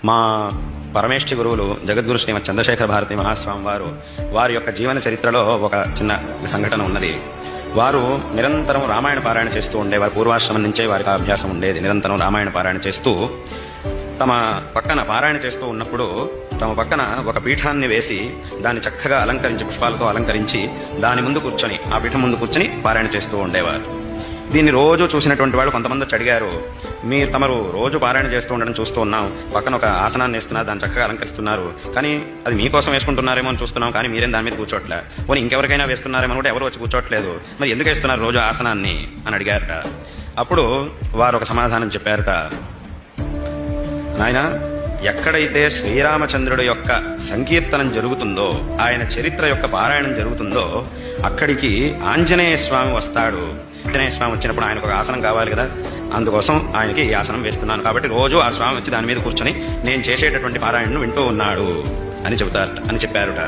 మా పరమేష్ఠి గురువులు జగద్గురు శ్రీమద్ చంద్రశేఖర భారతి మహాస్వామి వారి యొక్క జీవన చరిత్రలో ఒక చిన్న సంఘటన ఉన్నది. వారు నిరంతరం రామాయణ పారాయణ చేస్తూ ఉండేవారు. పూర్వాశ్రమం నుంచే వారికి అభ్యాసం ఉండేది. నిరంతరం రామాయణ పారాయణ చేస్తూ తమ పక్కన పారాయణ చేస్తూ ఉన్నప్పుడు తమ పక్కన ఒక పీఠాన్ని వేసి దాన్ని చక్కగా అలంకరించి, పుష్పాలతో అలంకరించి దాని ముందు కూర్చొని, ఆ పీఠం ముందు కూర్చొని పారాయణ చేస్తూ ఉండేవారు. దీన్ని రోజు చూసినటువంటి వాళ్ళు కొంతమంది అడిగారు, తమరు రోజు పారాయణ చేస్తూ ఉండడం చూస్తూ ఉన్నాం, పక్కన ఒక ఆసనాన్ని వేస్తున్నారు, దాన్ని చక్కగా అలంకరిస్తున్నారు, కానీ అది మీకోసం వేసుకుంటున్నారేమో అని చూస్తున్నాం, కానీ మీరేం దాని మీద కూర్చోట్లే, పోనీ ఇంకెవరికైనా వేస్తున్నారేమో కూడా ఎవరు వచ్చి కూర్చోట్లేదు, మరి ఎందుకు వేస్తున్నారు రోజు ఆసనాన్ని అని అడిగారట. అప్పుడు వారు ఒక సమాధానం చెప్పారట, నాయన, ఎక్కడైతే శ్రీరామచంద్రుడి యొక్క సంకీర్తనం జరుగుతుందో, ఆయన చరిత్ర యొక్క పారాయణం జరుగుతుందో, అక్కడికి ఆంజనేయ స్వామి వస్తాడు. ఆంజనేయ స్వామి వచ్చినప్పుడు ఆయనకు ఒక ఆసనం కావాలి కదా, అందుకోసం ఆయనకి ఈ ఆసనం వేస్తున్నాను, కాబట్టి రోజు ఆ స్వామి వచ్చి దాని మీద కూర్చొని నేను చేసేటటువంటి పారాయణను వింటూ ఉన్నాడు అని చెప్పారట.